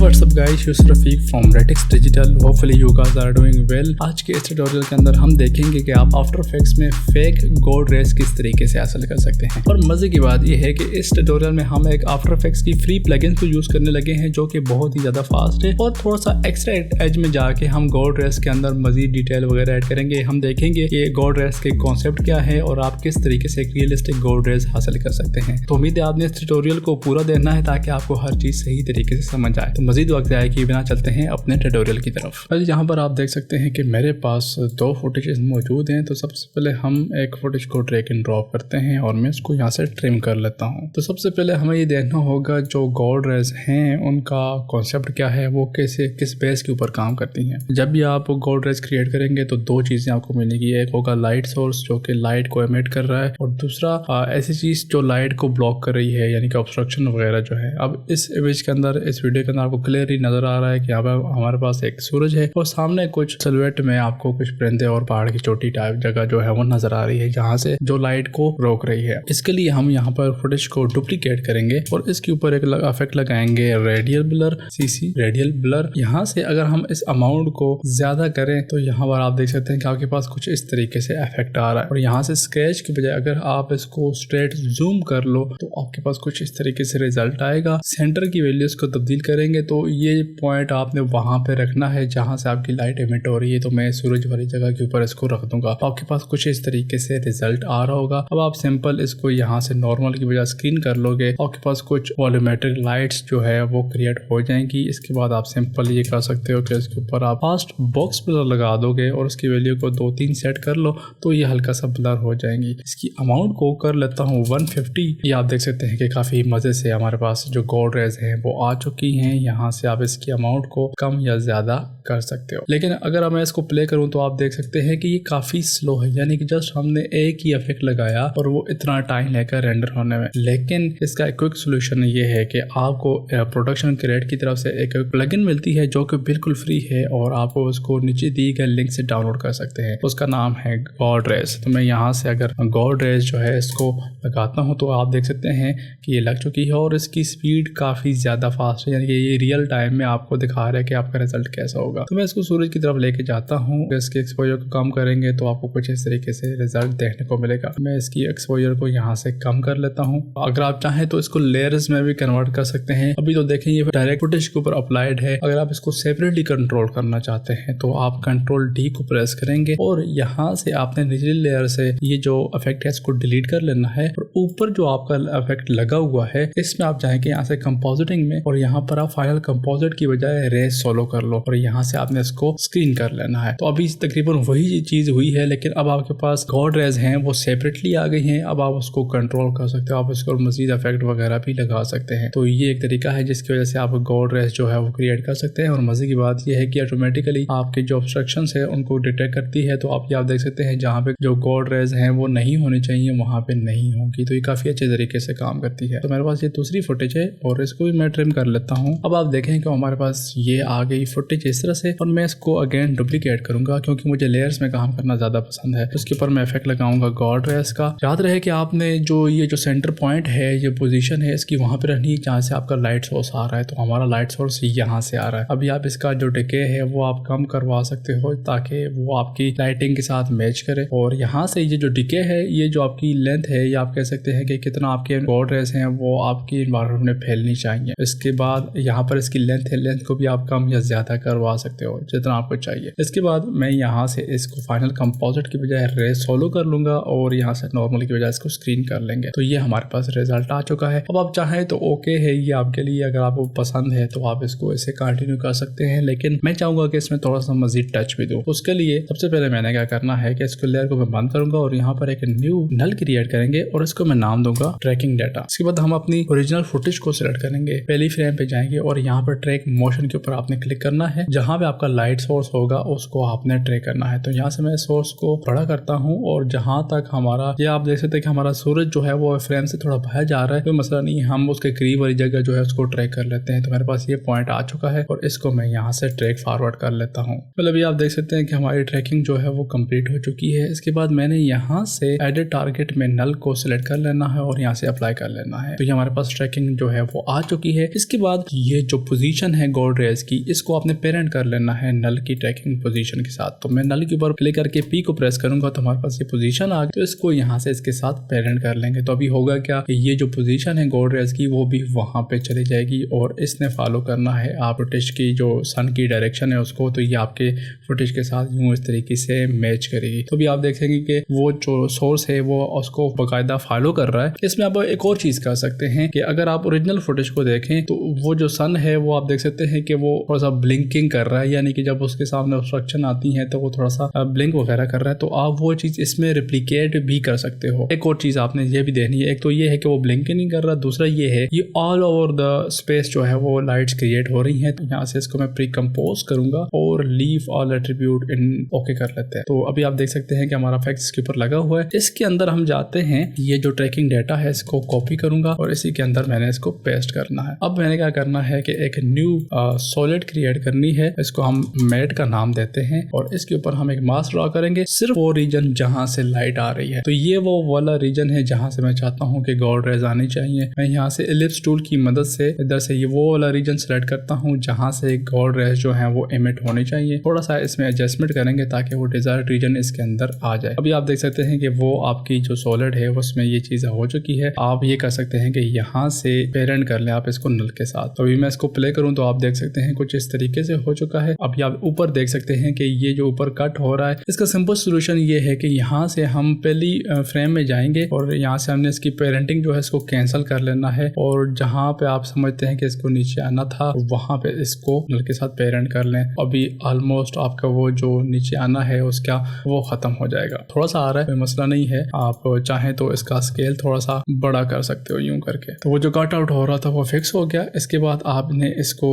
what's up guys, this is Rafiq from Retix Digital. Hopefully you guys are doing well. आज के इस tutorial के अंदर हम देखेंगे कि आप आफ्टर इफेक्ट्स में फेक गोल्ड रेस किस तरीके से हासिल कर सकते हैं। और मजे की बात यह है कि इस ट्यूटोरियल में हम एक आफ्टर इफेक्ट्स की फ्री प्लगइन को यूज करने लगे हैं जो कि बहुत ही ज्यादा फास्ट है और थोड़ा सा एक्स्ट्रा एज में जाके हम गोल्ड रेस के अंदर मजीद डिटेल वगैरह ऐड करेंगे। हम देखेंगे कि गोल्ड रेस के कॉन्सेप्ट क्या है और आप किस तरीके से एक रियलिस्टिक गोल्ड रेस हासिल कर सकते हैं। तो उम्मीद है आपने इस ट्यूटोरियल को पूरा देखना है ताकि आपको हर चीज सही तरीके से समझ आए। तो मजीद वक्त आए कि बिना चलते हैं अपने ट्यूटोरियल की तरफ। पहले यहाँ पर आप देख सकते हैं कि मेरे पास दो फुटेजेस मौजूद हैं। तो सबसे पहले हम एक फुटेज को ड्रैग एंड ड्रॉप करते हैं और मैं इसको यहाँ से ट्रिम कर लेता हूँ। तो सबसे पहले हमें ये देखना होगा जो गोल्ड रेस हैं उनका कॉन्सेप्ट क्या है, वो कैसे किस बेस के ऊपर काम करती हैं। जब भी आप गोल्ड रेस क्रिएट करेंगे तो दो चीजें आपको मिलेगी। एक होगा लाइट सोर्स जो कि लाइट को एमिट कर रहा है और दूसरा ऐसी चीज जो लाइट को ब्लॉक कर रही है यानी कि ऑब्स्ट्रक्शन वगैरह जो है। अब इस इमेज के अंदर, इस वीडियो के अंदर आपको क्लियरली नजर आ रहा है कि यहाँ पर हमारे पास एक सूरज है और सामने कुछ सिलुएट में आपको कुछ परिंदे और पहाड़ की चोटी टाइप जगह जो है वो नजर आ रही है जहाँ से जो लाइट को रोक रही है। इसके लिए हम यहाँ पर फुटेज को डुप्लीकेट करेंगे और इसके ऊपर एक इफेक्ट लगाएंगे radial blur, CC radial blur. यहाँ से अगर हम इस अमाउंट को ज्यादा करें तो यहाँ पर आप देख सकते हैं कि आपके पास कुछ इस तरीके से इफेक्ट आ रहा है और यहाँ से स्क्रैच की बजाय अगर आप इसको स्ट्रेट जूम कर लो तो आपके पास कुछ इस तरीके से रिजल्ट आएगा। सेंटर की वैल्यूज को तब्दील करेंगे तो ये पॉइंट आपने वहां पे रखना है जहां से आपकी लाइट एमिट हो रही है। तो मैं सूरज वाली जगह के ऊपर इसको रख दूंगा तो आपके पास कुछ इस तरीके से रिजल्ट आ रहा होगा। अब आप सिंपल इसको यहाँ से नॉर्मल की बजाय स्क्रीन कर लोगे, आपके पास कुछ वॉल्यूमेट्रिक लाइट्स जो है वो क्रिएट हो जाएंगी। इसके बाद आप सिंपल ये कर सकते हो कि इसके ऊपर आप फास्ट बॉक्स ब्लर लगा दोगे और उसकी वैल्यू को 2-3 सेट कर लो तो ये हल्का सा ब्लर हो जाएंगी। इसकी अमाउंट को कर लेता हूँ 150। ये आप देख सकते हैं कि काफी मजे से हमारे पास जो गोल्ड रेज है वो आ चुकी हैं। यहाँ से आप इसकी अमाउंट को कम या ज्यादा कर सकते हो। लेकिन अगर मैं इसको प्ले करूं तो आप देख सकते हैं कि ये काफी स्लो है, यानी कि जस्ट हमने एक ही इफेक्ट लगाया और वो इतना टाइम लेकर रेंडर होने में। लेकिन इसका एक क्विक सोल्यूशन ये है कि आपको प्रोडक्शन क्रिएट की तरफ से एक प्लगइन मिलती है जो कि बिल्कुल फ्री है और आप उसको नीचे दिए गए लिंक से डाउनलोड कर सकते हैं। उसका नाम है गोल्ड रेज। तो मैं यहाँ से अगर गोल्ड रेज जो है इसको लगाता हूँ तो आप देख सकते हैं कि ये लग चुकी है और इसकी स्पीड काफी ज्यादा फास्ट है, यानी कि ये रियल टाइम में आपको दिखा रहा है कि आपका रिजल्ट कैसा होगा। तो मैं इसको सूरज की तरफ लेके जाता हूँ। इसके एक्सपोजर को कम करेंगे तो आपको कुछ इस तरीके से रिजल्ट देखने को मिलेगा। मैं इसकी एक्सपोजर को यहाँ से कम कर लेता हूँ। अगर आप चाहें तो इसको लेयर्स में भी कन्वर्ट कर सकते हैं। अभी तो देखें ये डायरेक्ट फुटेज के ऊपर अप्लाइड है। अगर आप इसको सेपरेटली कंट्रोल करना चाहते हैं तो आप कंट्रोल डी को प्रेस करेंगे और यहाँ से आपने निचली लेयर से ये जो इफेक्ट है इसको डिलीट कर लेना है और ऊपर जो आपका इफेक्ट लगा हुआ है इसमें आप जाएंगे यहाँ से कंपोजिटिंग में और यहाँ पर आप फाइनल कंपोजिट की बजाय रेस सोलो कर लो और यहाँ से आपने इसको स्क्रीन कर लेना है। तो अभी तकरीबन वही चीज हुई है लेकिन अब आपके पास गोल्ड रेज हैं वो सेपरेटली आ गई हैं। अब आप उसको कंट्रोल कर सकते हो, आप इसको मजीद इफेक्ट वगैरह भी लगा सकते हैं। तो ये एक तरीका है जिसकी वजह से आप गोल्ड रेज जो है वो क्रिएट कर सकते हैं। और मजे की बात यह है कि ऑटोमेटिकली आपके जो ऑब्स्ट्रक्शन है उनको डिटेक्ट करती है। तो आप देख सकते हैं जहाँ पे जो गोल्ड रेज हैं वो नहीं होनी चाहिए वहां पे नहीं होगी। तो ये काफी अच्छे तरीके से काम करती है। तो मेरे पास ये दूसरी फुटेज है और इसको भी मैं ट्रिम कर लेता हूँ। अब आप देखें कि हमारे पास ये आ गई फुटेज इस तरह से और मैं इसको अगेन डुप्लीकेट करूंगा क्योंकि मुझे लेयर्स में काम करना ज्यादा पसंद है। उसके ऊपर मैं इफेक्ट लगाऊंगा गोल्ड रेस का। याद रहे कि आपने ये जो सेंटर पॉइंट है, ये पोजीशन है, इसकी वहां पे रहनी है जहाँ से आपका लाइट सोर्स आ रहा है। तो हमारा लाइट सोर्स यहाँ से आ रहा है। अभी आप इसका जो डिके है वो आप कम करवा सकते हो ताकि वो आपकी लाइटिंग के साथ मैच करे। और यहाँ से ये जो डिके है, ये जो आपकी लेंथ है, ये आप कह सकते हैं कि कितना आपके गोल्ड रेस हैं वो आपकी एनवायरनमेंट में फैलनी चाहिए। इसके बाद यहाँ पर इसकी लेंथ है, लेंथ को भी आप कम या ज्यादा करवा सकते हो जितना आपको चाहिए। इसके बाद मैं यहाँ से इसको फाइनल कंपोजिट की बजाय रेस सोलो कर लूंगा और यहाँ से नॉर्मल की बजाय इसको स्क्रीन कर लेंगे। तो ये हमारे पास रिजल्ट आ चुका है। अब आप चाहें तो ओके है ये आपके लिए, अगर आपको पसंद है तो आप इसको ऐसे कंटिन्यू कर सकते हैं। लेकिन मैं चाहूंगा कि इसमें थोड़ा सा मजीद टच भी दूं। उसके लिए सबसे पहले मैंने क्या करना है कि इसको लेयर को मैं बंद करूंगा और यहाँ पर एक न्यू नल क्रिएट करेंगे और इसको मैं नाम दूंगा ट्रैकिंग डाटा। इसके बाद हम अपनी ओरिजिनल फुटेज को सिलेक्ट करेंगे, पहली फ्रेम पे जाएंगे और यहाँ पर ट्रैक मोशन के ऊपर आपने क्लिक करना है। जहाँ पे आपका लाइट सोर्स होगा उसको आपने ट्रैक करना है। तो यहाँ से मैं सोर्स को बड़ा करता हूँ और जहाँ तक हमारा, ये आप देख सकते हैं कि हमारा सूरज जो है वो फ्रेम से थोड़ा बाहर जा रहा है, कोई मसला नहीं, हम उसके करीब वाली जगह जो है उसको ट्रैक कर लेते हैं। तो मेरे पास ये पॉइंट आ चुका है और इसको मैं यहाँ से ट्रैक फॉरवर्ड कर लेता हूँ। मतलब ये आप देख सकते हैं कि हमारी ट्रैकिंग जो है वो कंप्लीट हो चुकी है। इसके बाद मैंने यहाँ से एडिट टारगेट में नल को सिलेक्ट कर लेना है और यहाँ से अप्लाई कर लेना है। तो ये हमारे पास ट्रैकिंग जो है वो आ चुकी है। इसके बाद ये जो पोजीशन है गॉड रेज की, इसको आपने पेरेंट कर लेना है नल की ट्रैकिंग पोजीशन के साथ। तो मैं नल के ऊपर क्लिक करके पी को प्रेस करूंगा तो हमारे पास ये पोजीशन आ गई। तो इसको यहाँ से इसके साथ पेरेंट कर लेंगे। तो अभी होगा क्या कि ये जो पोजीशन है गॉड रेज की वो भी वहां पे चली जाएगी और इसने फॉलो करना है आप फुटेज की जो सन की डायरेक्शन है उसको। तो ये आपके फुटेज के साथ यूं इस तरीके से मैच करेगी। तो भी आप देखेंगे कि वो जो सोर्स है वो उसको बाकायदा फॉलो कर रहा है। इसमें आप एक और चीज कर सकते हैं कि अगर आप ओरिजिनल फुटेज को देखें तो वो जो सन है वो आप देख सकते हैं कि वो थोड़ा सा ब्लिंकिंग कर रहा है, यानी कि जब उसके सामने ऑब्स्ट्रक्शन आती है तो वो थोड़ा सा ब्लिंक वगैरह कर रहा है। तो आप वो चीज इसमें रिप्लिकेट भी कर सकते हो। एक और चीज आपने ये भी देखनी है, एक तो ये है कि वो ब्लिंकिंग नहीं कर रहा, दूसरा ये है ये ऑल ओवर द स्पेस जो है वो लाइट्स क्रिएट हो रही है। तो यहाँ से इसको मैं प्री कंपोज करूंगा और leave all attribute in okay कर लेते हैं। तो अभी आप देख सकते हैं कि हमारा इफेक्ट इसके ऊपर लगा हुआ है। इसके अंदर हम जाते हैं, ये जो ट्रैकिंग डेटा है इसको कॉपी करूंगा और इसी के अंदर मैंने इसको पेस्ट करना है। अब मैंने क्या करना है कि एक न्यू सॉलिड क्रिएट करनी है। इसको हम मैट का नाम देते हैं और इसके ऊपर हम एक मास्क ड्रॉ करेंगे, सिर्फ वो रीजन जहां से लाइट आ रही है। तो ये वो वाला रीजन है जहां से मैं चाहता हूं कि गॉड रेज आनी चाहिए। मैं यहाँ से एलिप्स टूल की मदद से इधर से ये वो वाला रीजन सेलेक्ट करता हूँ जहां से गॉड रेज जो है वो इमिट होनी चाहिए। थोड़ा सा इसमें एडजस्टमेंट करेंगे ताकि वो डिजायर्ड रीजन इसके अंदर आ जाए। अभी आप देख सकते हैं कि वो आपकी जो सॉलिड है उसमें ये चीज हो चुकी है। आप ये कर सकते हैं कि यहाँ से पेरेंट कर लें आप इसको नल के साथ। तो अभी मैं इसको प्ले करूं तो आप देख सकते हैं कुछ इस तरीके से हो चुका है। अभी आप ऊपर देख सकते हैं कि ये जो ऊपर कट हो रहा है, इसका सिंपल सोल्यूशन ये है कि यहाँ से हम पहली फ्रेम में जाएंगे और यहाँ से हमने इसकी पेरेंटिंग जो है इसको कैंसिल कर लेना है और जहाँ पे आप समझते हैं कि इसको नीचे आना था वहां पे इसको नल के साथ पेरेंट कर लें। अभी ऑलमोस्ट आपका वो जो नीचे आना है उसका वो खत्म हो जाएगा। थोड़ा सा आ रहा है, कोई मसला नहीं है। आप चाहें तो इसका स्केल थोड़ा सा बड़ा कर सकते हो यूं करके। तो वो जो कट आउट हो रहा था वो फिक्स हो गया। इसके बाद आपने इसको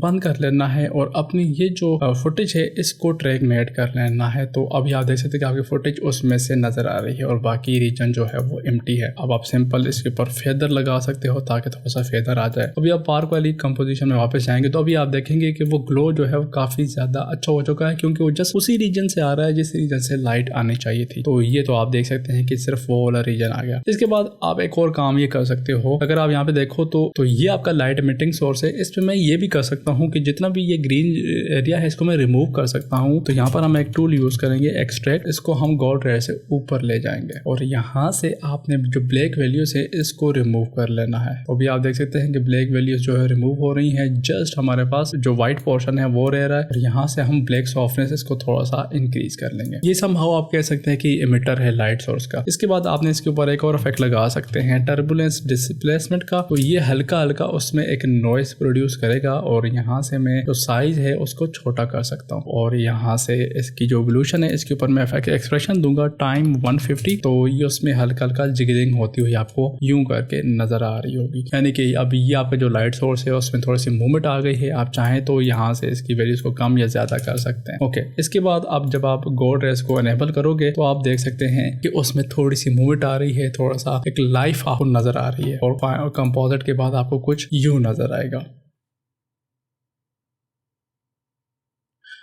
बंद कर लेना है और अपनी ये जो फुटेज है इसको ट्रैक में ऐड कर लेना है। तो अभी आप देख सकते हैं कि आपकी फुटेज उसमें से नजर आ रही है और बाकी रीजन जो है वो एम्प्टी है। अब आप सिंपल इसके ऊपर फेदर लगा सकते हो ताकि थोड़ा सा फेदर आ जाए। अभी आप पार्क वाली कंपोजिशन में वापस जाएंगे तो अभी आप देखेंगे कि वो ग्लो जो है वो काफी ज्यादा अच्छा हो चुका है क्योंकि वो जस्ट उसी रीजन से आ रहा है जिस रीजन से लाइट आनी चाहिए थी। तो ये तो आप देख सकते हैं कि सिर्फ वो वाला रीजन आ गया। इसके बाद आप एक और काम ये कर सकते हो, अगर आप यहाँ पे देखो तो ये आपका लाइट एमिटिंग सोर्स है। इस पे मैं ये भी कर सकता हूँ कि जितना भी ये ग्रीन एरिया है इसको मैं रिमूव कर सकता हूँ। तो यहाँ पर हम एक टूल यूज करेंगे एक्सट्रैक्ट, इसको हम गॉड रे से ऊपर ले जाएंगे और यहाँ से आपने जो ब्लैक वैल्यूज है इसको रिमूव कर लेना है। तो भी आप देख सकते हैं कि ब्लैक वैल्यूज जो है रिमूव हो रही है। जस्ट हमारे पास जो व्हाइट पोर्शन है वो रह रहा है और यहाँ से हम ब्लैक सॉफ्टनेस इसको थोड़ा सा इंक्रीज कर लेंगे। ये समहाउ आप कह सकते हैं कि इमिटर है लाइट सोर्स का। इसके बाद आपने इसके ऊपर एक और इफेक्ट लगा सकते हैं टर्बुलेंस डिस्प्लेसमेंट का। तो ये हल्का हल्का उसमें एक नॉइस प्रोड्यूस करेगा और यहाँ से मैं जो साइज है उसको छोटा कर सकता हूँ और यहाँ से इसकी जो एवोल्यूशन है इसके ऊपर मैं एक्सप्रेशन दूंगा टाइम 150। तो ये उसमें हल्का हल्का जिगरिंग होती हुई आपको यूं करके नजर आ रही होगी, यानी कि अब ये आपका जो लाइट सोर्स है उसमें थोड़ी सी मूवमेंट आ गई है। आप चाहें तो यहाँ से इसकी वैल्यूज को कम या ज्यादा कर सकते हैं। ओके, इसके बाद आप जब आप गॉड रेस को एनेबल करोगे तो आप देख सकते हैं कि उसमें थोड़ी सी मूवमेंट आ रही है, थोड़ा सा एक लाइफ आपको नजर आ रही है और कंपोजिट के बाद आपको कुछ यूं नजर आएगा।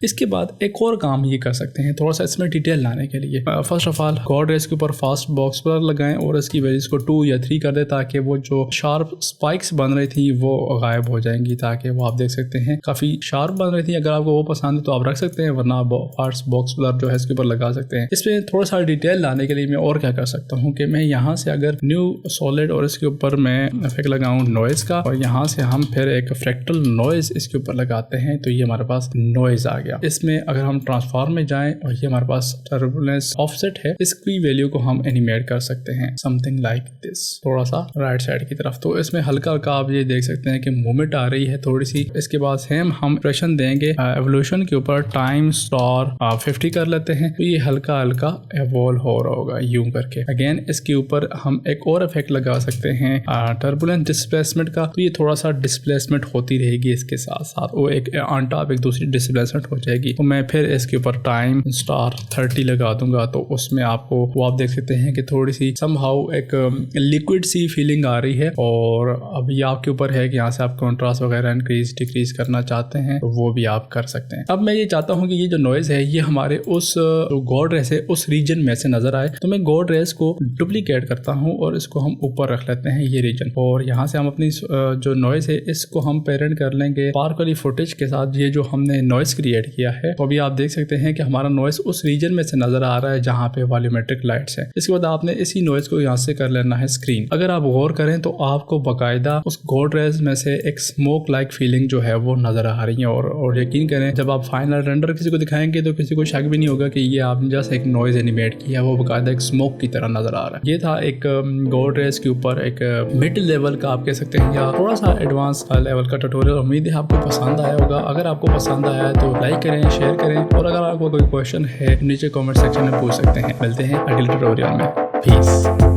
इसके बाद एक और काम ये कर सकते हैं थोड़ा सा इसमें डिटेल लाने के लिए। First of all god race के ऊपर फास्ट बॉक्स ब्लर लगाएं और इसकी वैल्यूज को 2 या 3 कर दे ताकि वो जो शार्प स्पाइक्स बन रही थी वो गायब हो जाएंगी, ताकि वो आप देख सकते हैं काफी शार्प बन रही थी। अगर आपको वो पसंद है तो आप रख सकते हैं, वरना आप फास्ट बॉक्स ब्लर जो है इसके ऊपर लगा सकते हैं। इसमें थोड़ा सा डिटेल लाने के लिए मैं और क्या कर सकता हूँ कि मैं यहाँ से अगर न्यू सॉलिड और इसके ऊपर मैं इफेक्ट लगाऊं नॉइज का और यहाँ से हम फिर एक फ्रैक्टल नॉइज इसके ऊपर लगाते हैं तो ये हमारे पास नॉइज आ गया। इसमें अगर हम ट्रांसफॉर्म में जाएं और ये हमारे पास टर्बुलेंस ऑफसेट है, इसकी वैल्यू को हम एनिमेट कर सकते हैं समथिंग लाइक दिस, थोड़ा सा राइट साइड की तरफ। तो इसमें हल्का हल्का आप ये देख सकते हैं कि मूवमेंट आ रही है थोड़ी सी। इसके बाद सेम हम एक्सप्रेशन देंगे एवोल्यूशन के ऊपर टाइम स्टार 50 कर लेते हैं तो ये हल्का हल्का एवोल्व हो रहा होगा यूं करके। अगेन इसके ऊपर हम एक और इफेक्ट लगा सकते हैं टर्बुलेंस डिस्प्लेसमेंट का, तो ये थोड़ा सा डिस्प्लेसमेंट होती रहेगी इसके साथ साथ, वो एक ऑन टॉप एक दूसरी डिस्प्लेसमेंट हो जाएगी। तो मैं फिर इसके ऊपर टाइम *30 लगा दूंगा, तो उसमें आपको वो आप देख सकते हैं कि थोड़ी सी समहाउ एक लिक्विड सी फीलिंग आ रही है। और अभी आपके ऊपर है कि यहाँ से आप कंट्रास्ट वगैरह इंक्रीज डिक्रीज करना चाहते हैं तो वो भी आप कर सकते हैं। अब मैं ये चाहता हूँ कि ये जो नॉइज है ये हमारे उस गॉड रेस है उस रीजन में से नजर आए, तो मैं गॉड रेस को डुप्लीकेट करता हूँ और इसको हम ऊपर रख लेते हैं ये रीजन। और यहाँ से हम अपनी जो नॉइज है इसको हम पेरेंट कर लेंगे स्पार्क वाली फुटेज के साथ। ये जो हमने नॉइज क्रिएट किया है तो अभी आप देख सकते हैं कि हमारा नॉइज उस रीजन में से नजर आ रहा है जहाँ पे वॉल्यूमेट्रिक लाइट्स है। इसके बाद आपने इसी नॉइज को यहाँ से कर लेना है स्क्रीन। अगर आप गौर करें तो आपको बाकायदा उस गॉड रेस में से एक स्मोक लाइक फीलिंग जो है वो नजर आ रही है। और यकीन करें जब आप फाइनल रेंडर किसी को दिखाएंगे तो किसी को शक भी नहीं होगा कि ये आपने जस्ट एक नॉइज एनिमेट किया, वो बाकायदा एक स्मोक की तरह नजर आ रहा है। ये था एक गॉड रेस के ऊपर एक मिड लेवल का आप कह सकते हैं या थोड़ा सा एडवांस लेवल का ट्यूटोरियल। उम्मीद है आपको पसंद आया होगा। अगर आपको पसंद आया है तो लाइक करें, शेयर करें, और अगर आपको कोई क्वेश्चन है नीचे कमेंट सेक्शन में पूछ सकते हैं। मिलते हैं अगले ट्यूटोरियल में। पीस।